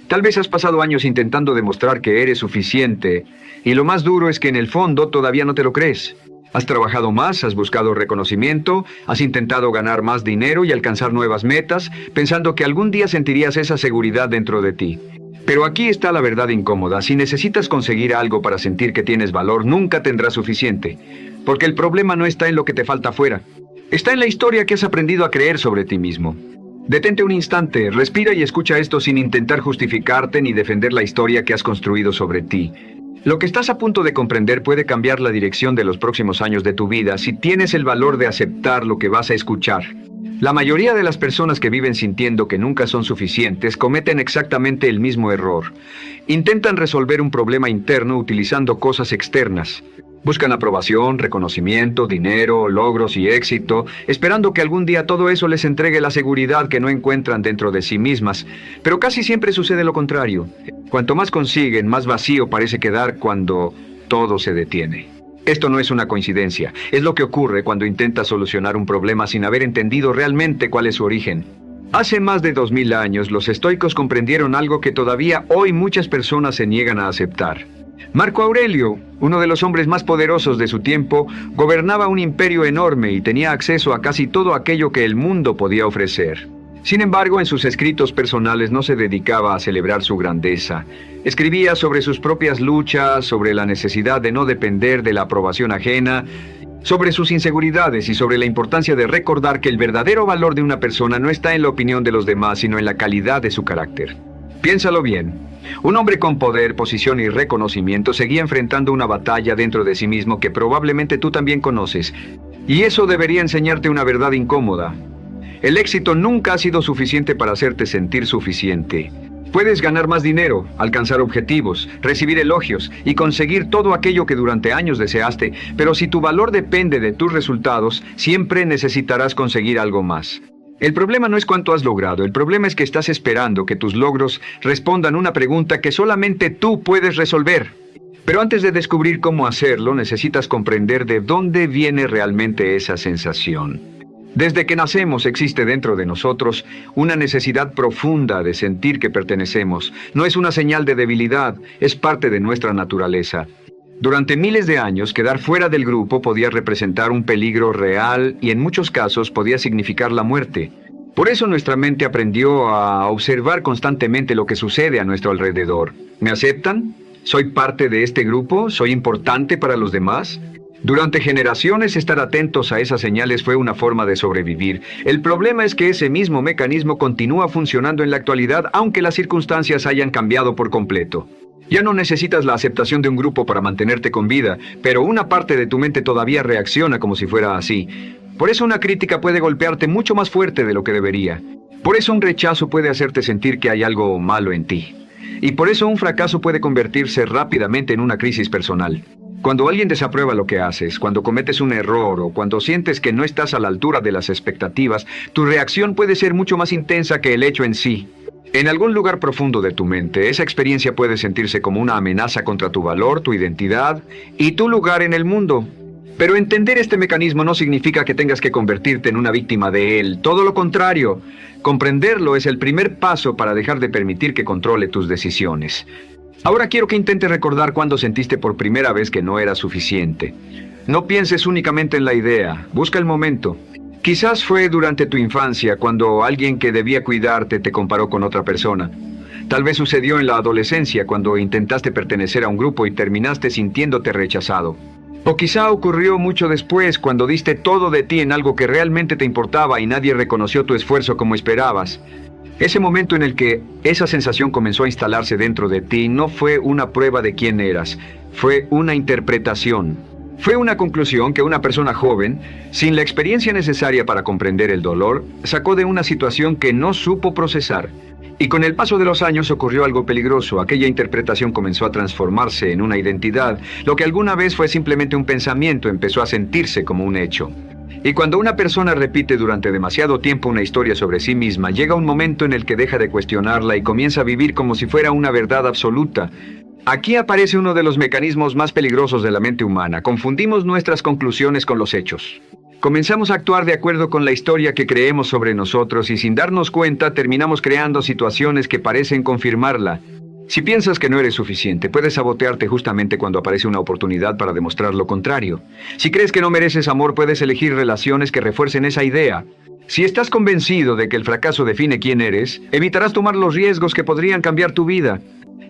Tal vez has pasado años intentando demostrar que eres suficiente, y lo más duro es que en el fondo todavía no te lo crees. Has trabajado más, has buscado reconocimiento, has intentado ganar más dinero y alcanzar nuevas metas, pensando que algún día sentirías esa seguridad dentro de ti. Pero aquí está la verdad incómoda. Si necesitas conseguir algo para sentir que tienes valor, nunca tendrás suficiente. Porque el problema no está en lo que te falta afuera. Está en la historia que has aprendido a creer sobre ti mismo. Detente un instante, respira y escucha esto sin intentar justificarte ni defender la historia que has construido sobre ti. Lo que estás a punto de comprender puede cambiar la dirección de los próximos años de tu vida si tienes el valor de aceptar lo que vas a escuchar. La mayoría de las personas que viven sintiendo que nunca son suficientes cometen exactamente el mismo error. Intentan resolver un problema interno utilizando cosas externas. Buscan aprobación, reconocimiento, dinero, logros y éxito, esperando que algún día todo eso les entregue la seguridad que no encuentran dentro de sí mismas. Pero casi siempre sucede lo contrario. Cuanto más consiguen, más vacío parece quedar cuando todo se detiene. Esto no es una coincidencia, es lo que ocurre cuando intentas solucionar un problema sin haber entendido realmente cuál es su origen. Hace más de 2000 años, los estoicos comprendieron algo que todavía hoy muchas personas se niegan a aceptar. Marco Aurelio, uno de los hombres más poderosos de su tiempo, gobernaba un imperio enorme y tenía acceso a casi todo aquello que el mundo podía ofrecer. Sin embargo, en sus escritos personales no se dedicaba a celebrar su grandeza. Escribía sobre sus propias luchas, sobre la necesidad de no depender de la aprobación ajena, sobre sus inseguridades y sobre la importancia de recordar que el verdadero valor de una persona no está en la opinión de los demás, sino en la calidad de su carácter. Piénsalo bien. Un hombre con poder, posición y reconocimiento seguía enfrentando una batalla dentro de sí mismo que probablemente tú también conoces. Y eso debería enseñarte una verdad incómoda. El éxito nunca ha sido suficiente para hacerte sentir suficiente. Puedes ganar más dinero, alcanzar objetivos, recibir elogios y conseguir todo aquello que durante años deseaste, pero si tu valor depende de tus resultados, siempre necesitarás conseguir algo más. El problema no es cuánto has logrado, el problema es que estás esperando que tus logros respondan una pregunta que solamente tú puedes resolver. Pero antes de descubrir cómo hacerlo, necesitas comprender de dónde viene realmente esa sensación. Desde que nacemos existe dentro de nosotros una necesidad profunda de sentir que pertenecemos. No es una señal de debilidad, es parte de nuestra naturaleza. Durante miles de años, quedar fuera del grupo podía representar un peligro real y en muchos casos podía significar la muerte. Por eso nuestra mente aprendió a observar constantemente lo que sucede a nuestro alrededor. ¿Me aceptan? ¿Soy parte de este grupo? ¿Soy importante para los demás? Durante generaciones, estar atentos a esas señales fue una forma de sobrevivir. El problema es que ese mismo mecanismo continúa funcionando en la actualidad, aunque las circunstancias hayan cambiado por completo. Ya no necesitas la aceptación de un grupo para mantenerte con vida, pero una parte de tu mente todavía reacciona como si fuera así. Por eso una crítica puede golpearte mucho más fuerte de lo que debería. Por eso un rechazo puede hacerte sentir que hay algo malo en ti. Y por eso un fracaso puede convertirse rápidamente en una crisis personal. Cuando alguien desaprueba lo que haces, cuando cometes un error o cuando sientes que no estás a la altura de las expectativas, tu reacción puede ser mucho más intensa que el hecho en sí. En algún lugar profundo de tu mente, esa experiencia puede sentirse como una amenaza contra tu valor, tu identidad y tu lugar en el mundo. Pero entender este mecanismo no significa que tengas que convertirte en una víctima de él. Todo lo contrario, comprenderlo es el primer paso para dejar de permitir que controle tus decisiones. Ahora quiero que intentes recordar cuándo sentiste por primera vez que no era suficiente. No pienses únicamente en la idea, busca el momento. Quizás fue durante tu infancia, cuando alguien que debía cuidarte te comparó con otra persona. Tal vez sucedió en la adolescencia, cuando intentaste pertenecer a un grupo y terminaste sintiéndote rechazado. O quizá ocurrió mucho después, cuando diste todo de ti en algo que realmente te importaba y nadie reconoció tu esfuerzo como esperabas. Ese momento en el que esa sensación comenzó a instalarse dentro de ti no fue una prueba de quién eras, fue una interpretación. Fue una conclusión que una persona joven, sin la experiencia necesaria para comprender el dolor, sacó de una situación que no supo procesar. Y con el paso de los años ocurrió algo peligroso. Aquella interpretación comenzó a transformarse en una identidad. Lo que alguna vez fue simplemente un pensamiento empezó a sentirse como un hecho. Y cuando una persona repite durante demasiado tiempo una historia sobre sí misma, llega un momento en el que deja de cuestionarla y comienza a vivir como si fuera una verdad absoluta. Aquí aparece uno de los mecanismos más peligrosos de la mente humana. Confundimos nuestras conclusiones con los hechos. Comenzamos a actuar de acuerdo con la historia que creemos sobre nosotros y sin darnos cuenta terminamos creando situaciones que parecen confirmarla. Si piensas que no eres suficiente, puedes sabotearte justamente cuando aparece una oportunidad para demostrar lo contrario. Si crees que no mereces amor, puedes elegir relaciones que refuercen esa idea. Si estás convencido de que el fracaso define quién eres, evitarás tomar los riesgos que podrían cambiar tu vida.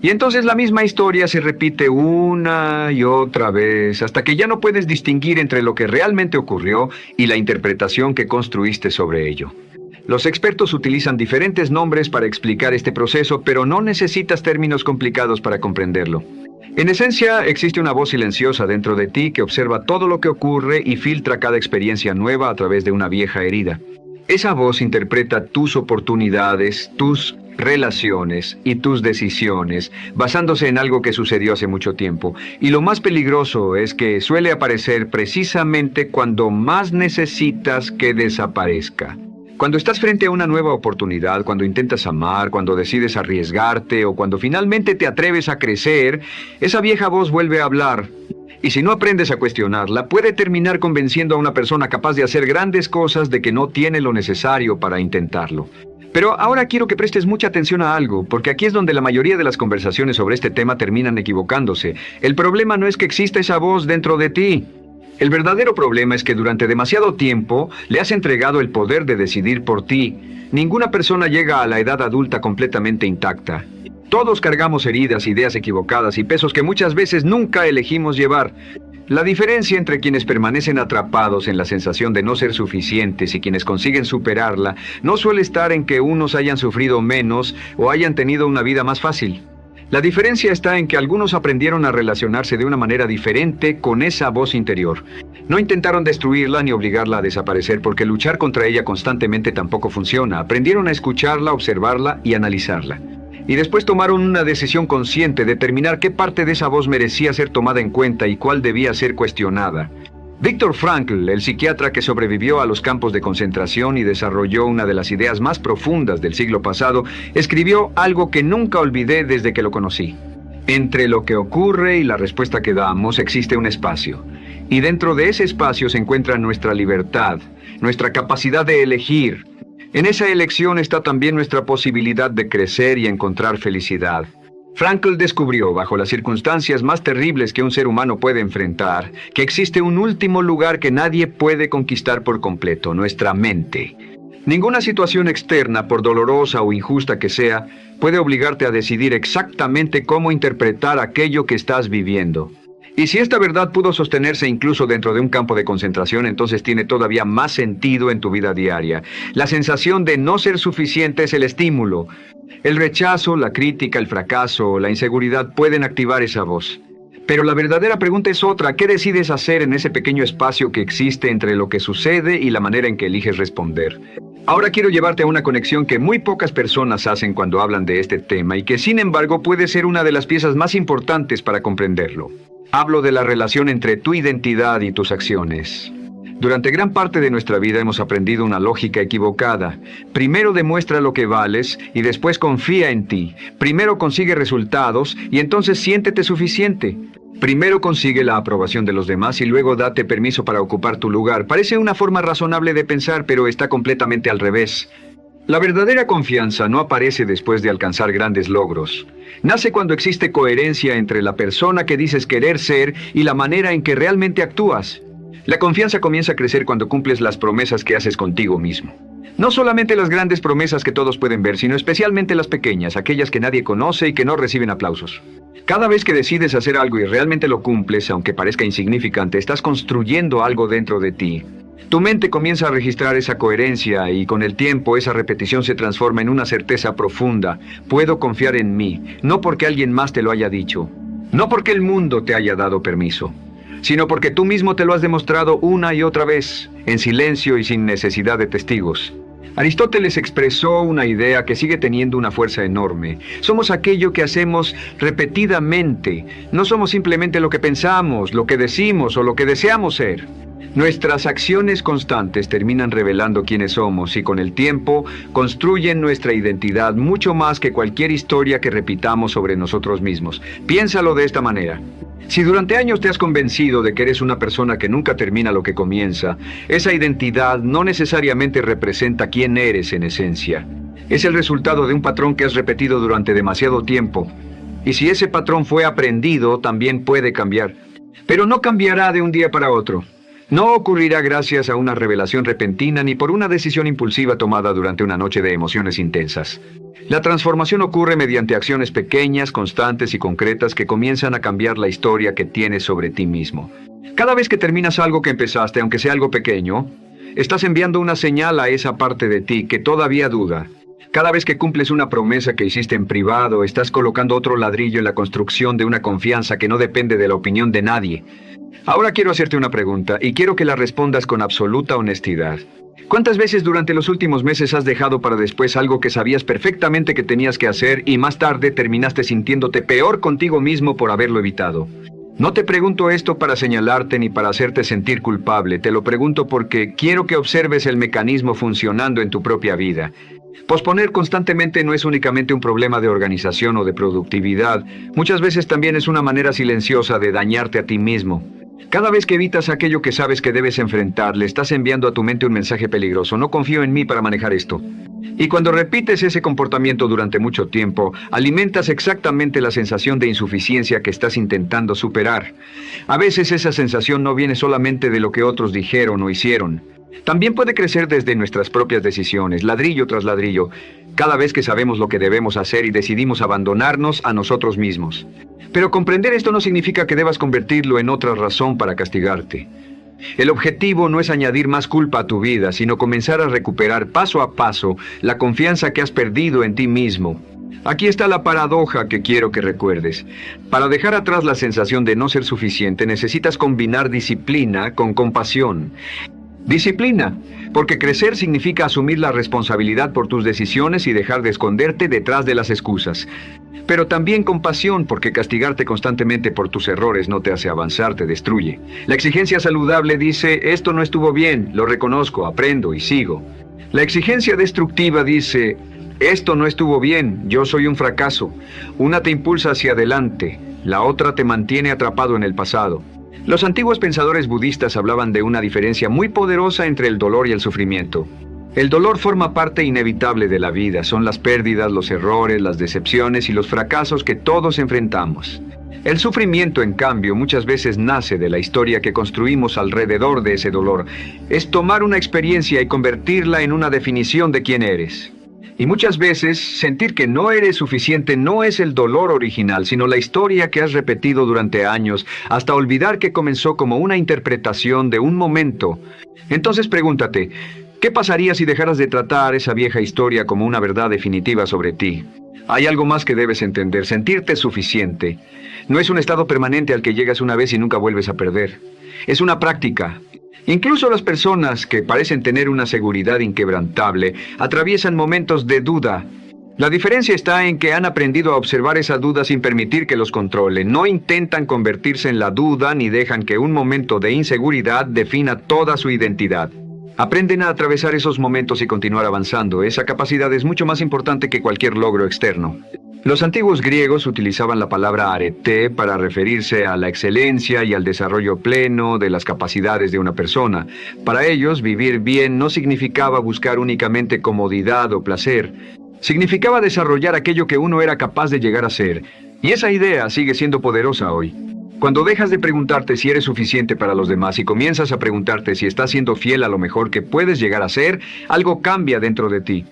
Y entonces la misma historia se repite una y otra vez, hasta que ya no puedes distinguir entre lo que realmente ocurrió y la interpretación que construiste sobre ello. Los expertos utilizan diferentes nombres para explicar este proceso, pero no necesitas términos complicados para comprenderlo. En esencia, existe una voz silenciosa dentro de ti que observa todo lo que ocurre y filtra cada experiencia nueva a través de una vieja herida. Esa voz interpreta tus oportunidades, tus relaciones y tus decisiones, basándose en algo que sucedió hace mucho tiempo. Y lo más peligroso es que suele aparecer precisamente cuando más necesitas que desaparezca. Cuando estás frente a una nueva oportunidad, cuando intentas amar, cuando decides arriesgarte o cuando finalmente te atreves a crecer, esa vieja voz vuelve a hablar. Y si no aprendes a cuestionarla, puede terminar convenciendo a una persona capaz de hacer grandes cosas de que no tiene lo necesario para intentarlo. Pero ahora quiero que prestes mucha atención a algo, porque aquí es donde la mayoría de las conversaciones sobre este tema terminan equivocándose. El problema no es que exista esa voz dentro de ti. El verdadero problema es que durante demasiado tiempo le has entregado el poder de decidir por ti. Ninguna persona llega a la edad adulta completamente intacta. Todos cargamos heridas, ideas equivocadas y pesos que muchas veces nunca elegimos llevar. La diferencia entre quienes permanecen atrapados en la sensación de no ser suficientes y quienes consiguen superarla no suele estar en que unos hayan sufrido menos o hayan tenido una vida más fácil. La diferencia está en que algunos aprendieron a relacionarse de una manera diferente con esa voz interior. No intentaron destruirla ni obligarla a desaparecer, porque luchar contra ella constantemente tampoco funciona. Aprendieron a escucharla, observarla y analizarla. Y después tomaron una decisión consciente, determinar qué parte de esa voz merecía ser tomada en cuenta y cuál debía ser cuestionada. Viktor Frankl, el psiquiatra que sobrevivió a los campos de concentración y desarrolló una de las ideas más profundas del siglo pasado, escribió algo que nunca olvidé desde que lo conocí. Entre lo que ocurre y la respuesta que damos existe un espacio. Y dentro de ese espacio se encuentra nuestra libertad, nuestra capacidad de elegir. En esa elección está también nuestra posibilidad de crecer y encontrar felicidad. Frankl descubrió, bajo las circunstancias más terribles que un ser humano puede enfrentar, que existe un último lugar que nadie puede conquistar por completo: nuestra mente. Ninguna situación externa, por dolorosa o injusta que sea, puede obligarte a decidir exactamente cómo interpretar aquello que estás viviendo. Y si esta verdad pudo sostenerse incluso dentro de un campo de concentración, entonces tiene todavía más sentido en tu vida diaria. La sensación de no ser suficiente es el estímulo. El rechazo, la crítica, el fracaso, la inseguridad pueden activar esa voz. Pero la verdadera pregunta es otra: ¿qué decides hacer en ese pequeño espacio que existe entre lo que sucede y la manera en que eliges responder? Ahora quiero llevarte a una conexión que muy pocas personas hacen cuando hablan de este tema y que sin embargo puede ser una de las piezas más importantes para comprenderlo. Hablo de la relación entre tu identidad y tus acciones. Durante gran parte de nuestra vida hemos aprendido una lógica equivocada. Primero demuestra lo que vales y después confía en ti. Primero consigue resultados y entonces siéntete suficiente. Primero consigue la aprobación de los demás y luego date permiso para ocupar tu lugar. Parece una forma razonable de pensar, pero está completamente al revés. La verdadera confianza no aparece después de alcanzar grandes logros. Nace cuando existe coherencia entre la persona que dices querer ser y la manera en que realmente actúas. La confianza comienza a crecer cuando cumples las promesas que haces contigo mismo. No solamente las grandes promesas que todos pueden ver, sino especialmente las pequeñas, aquellas que nadie conoce y que no reciben aplausos. Cada vez que decides hacer algo y realmente lo cumples, aunque parezca insignificante, estás construyendo algo dentro de ti. Tu mente comienza a registrar esa coherencia y con el tiempo esa repetición se transforma en una certeza profunda. Puedo confiar en mí, no porque alguien más te lo haya dicho, no porque el mundo te haya dado permiso, sino porque tú mismo te lo has demostrado una y otra vez, en silencio y sin necesidad de testigos. Aristóteles expresó una idea que sigue teniendo una fuerza enorme. Somos aquello que hacemos repetidamente. No somos simplemente lo que pensamos, lo que decimos o lo que deseamos ser. Nuestras acciones constantes terminan revelando quiénes somos y con el tiempo construyen nuestra identidad mucho más que cualquier historia que repitamos sobre nosotros mismos. Piénsalo de esta manera. Si durante años te has convencido de que eres una persona que nunca termina lo que comienza, esa identidad no necesariamente representa quién eres en esencia. Es el resultado de un patrón que has repetido durante demasiado tiempo. Y si ese patrón fue aprendido, también puede cambiar. Pero no cambiará de un día para otro. No ocurrirá gracias a una revelación repentina ni por una decisión impulsiva tomada durante una noche de emociones intensas. La transformación ocurre mediante acciones pequeñas, constantes y concretas que comienzan a cambiar la historia que tienes sobre ti mismo. Cada vez que terminas algo que empezaste, aunque sea algo pequeño, estás enviando una señal a esa parte de ti que todavía duda. Cada vez que cumples una promesa que hiciste en privado, estás colocando otro ladrillo en la construcción de una confianza que no depende de la opinión de nadie. Ahora quiero hacerte una pregunta y quiero que la respondas con absoluta honestidad. ¿Cuántas veces durante los últimos meses has dejado para después algo que sabías perfectamente que tenías que hacer y más tarde terminaste sintiéndote peor contigo mismo por haberlo evitado? No te pregunto esto para señalarte ni para hacerte sentir culpable, te lo pregunto porque quiero que observes el mecanismo funcionando en tu propia vida. Posponer constantemente no es únicamente un problema de organización o de productividad, muchas veces también es una manera silenciosa de dañarte a ti mismo. Cada vez que evitas aquello que sabes que debes enfrentar, le estás enviando a tu mente un mensaje peligroso. No confío en mí para manejar esto. Y cuando repites ese comportamiento durante mucho tiempo, alimentas exactamente la sensación de insuficiencia que estás intentando superar. A veces esa sensación no viene solamente de lo que otros dijeron o hicieron. También puede crecer desde nuestras propias decisiones, ladrillo tras ladrillo, cada vez que sabemos lo que debemos hacer y decidimos abandonarnos a nosotros mismos. Pero comprender esto no significa que debas convertirlo en otra razón para castigarte. El objetivo no es añadir más culpa a tu vida, sino comenzar a recuperar paso a paso la confianza que has perdido en ti mismo. Aquí está la paradoja que quiero que recuerdes. Para dejar atrás la sensación de no ser suficiente, necesitas combinar disciplina con compasión. Disciplina, porque crecer significa asumir la responsabilidad por tus decisiones y dejar de esconderte detrás de las excusas. Pero también compasión, porque castigarte constantemente por tus errores no te hace avanzar, te destruye. La exigencia saludable dice, esto no estuvo bien, lo reconozco, aprendo y sigo. La exigencia destructiva dice, esto no estuvo bien, yo soy un fracaso. Una te impulsa hacia adelante, la otra te mantiene atrapado en el pasado. Los antiguos pensadores budistas hablaban de una diferencia muy poderosa entre el dolor y el sufrimiento. El dolor forma parte inevitable de la vida, son las pérdidas, los errores, las decepciones y los fracasos que todos enfrentamos. El sufrimiento, en cambio, muchas veces nace de la historia que construimos alrededor de ese dolor. Es tomar una experiencia y convertirla en una definición de quién eres. Y muchas veces, sentir que no eres suficiente no es el dolor original, sino la historia que has repetido durante años, hasta olvidar que comenzó como una interpretación de un momento. Entonces pregúntate, ¿qué pasaría si dejaras de tratar esa vieja historia como una verdad definitiva sobre ti? Hay algo más que debes entender, sentirte suficiente. No es un estado permanente al que llegas una vez y nunca vuelves a perder. Es una práctica. Incluso las personas que parecen tener una seguridad inquebrantable atraviesan momentos de duda. La diferencia está en que han aprendido a observar esa duda sin permitir que los controle. No intentan convertirse en la duda ni dejan que un momento de inseguridad defina toda su identidad. Aprenden a atravesar esos momentos y continuar avanzando. Esa capacidad es mucho más importante que cualquier logro externo. Los antiguos griegos utilizaban la palabra arete para referirse a la excelencia y al desarrollo pleno de las capacidades de una persona. Para ellos, vivir bien no significaba buscar únicamente comodidad o placer. Significaba desarrollar aquello que uno era capaz de llegar a ser. Y esa idea sigue siendo poderosa hoy. Cuando dejas de preguntarte si eres suficiente para los demás y comienzas a preguntarte si estás siendo fiel a lo mejor que puedes llegar a ser, algo cambia dentro de ti.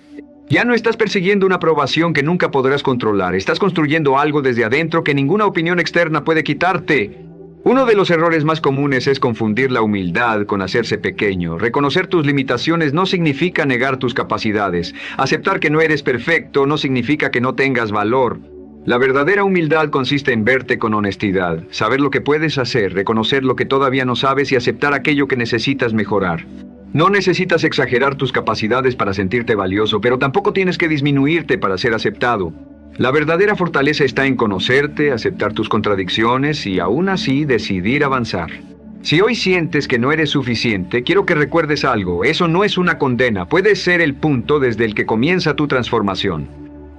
Ya no estás persiguiendo una aprobación que nunca podrás controlar. Estás construyendo algo desde adentro que ninguna opinión externa puede quitarte. Uno de los errores más comunes es confundir la humildad con hacerse pequeño. Reconocer tus limitaciones no significa negar tus capacidades. Aceptar que no eres perfecto no significa que no tengas valor. La verdadera humildad consiste en verte con honestidad, saber lo que puedes hacer, reconocer lo que todavía no sabes y aceptar aquello que necesitas mejorar. No necesitas exagerar tus capacidades para sentirte valioso, pero tampoco tienes que disminuirte para ser aceptado. La verdadera fortaleza está en conocerte, aceptar tus contradicciones y aún así decidir avanzar. Si hoy sientes que no eres suficiente, quiero que recuerdes algo. Eso no es una condena. Puede ser el punto desde el que comienza tu transformación.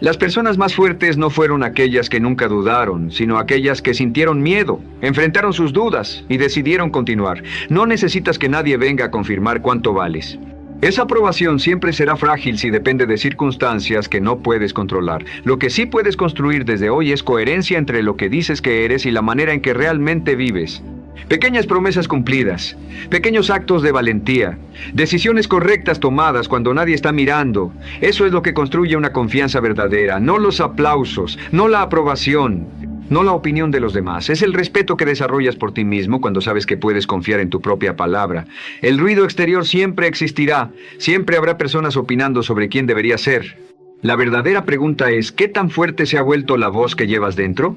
Las personas más fuertes no fueron aquellas que nunca dudaron, sino aquellas que sintieron miedo, enfrentaron sus dudas y decidieron continuar. No necesitas que nadie venga a confirmar cuánto vales. Esa aprobación siempre será frágil si depende de circunstancias que no puedes controlar. Lo que sí puedes construir desde hoy es coherencia entre lo que dices que eres y la manera en que realmente vives. Pequeñas promesas cumplidas, pequeños actos de valentía, decisiones correctas tomadas cuando nadie está mirando. Eso es lo que construye una confianza verdadera, no los aplausos, no la aprobación, no la opinión de los demás. Es el respeto que desarrollas por ti mismo cuando sabes que puedes confiar en tu propia palabra. El ruido exterior siempre existirá, siempre habrá personas opinando sobre quién debería ser. La verdadera pregunta es, ¿qué tan fuerte se ha vuelto la voz que llevas dentro?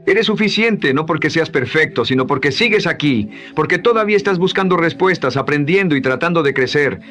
Eres suficiente, no porque seas perfecto, sino porque sigues aquí, porque todavía estás buscando respuestas, aprendiendo y tratando de crecer.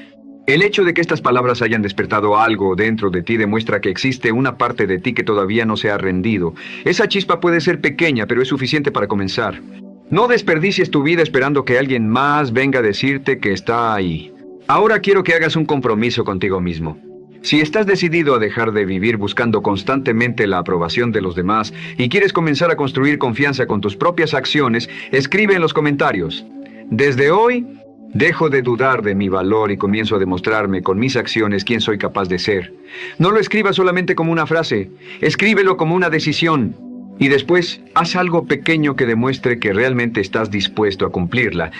El hecho de que estas palabras hayan despertado algo dentro de ti demuestra que existe una parte de ti que todavía no se ha rendido. Esa chispa puede ser pequeña, pero es suficiente para comenzar. No desperdicies tu vida esperando que alguien más venga a decirte que está ahí. Ahora quiero que hagas un compromiso contigo mismo. Si estás decidido a dejar de vivir buscando constantemente la aprobación de los demás y quieres comenzar a construir confianza con tus propias acciones, escribe en los comentarios: desde hoy, dejo de dudar de mi valor y comienzo a demostrarme con mis acciones quién soy capaz de ser. No lo escribas solamente como una frase, escríbelo como una decisión. Y después, haz algo pequeño que demuestre que realmente estás dispuesto a cumplirla.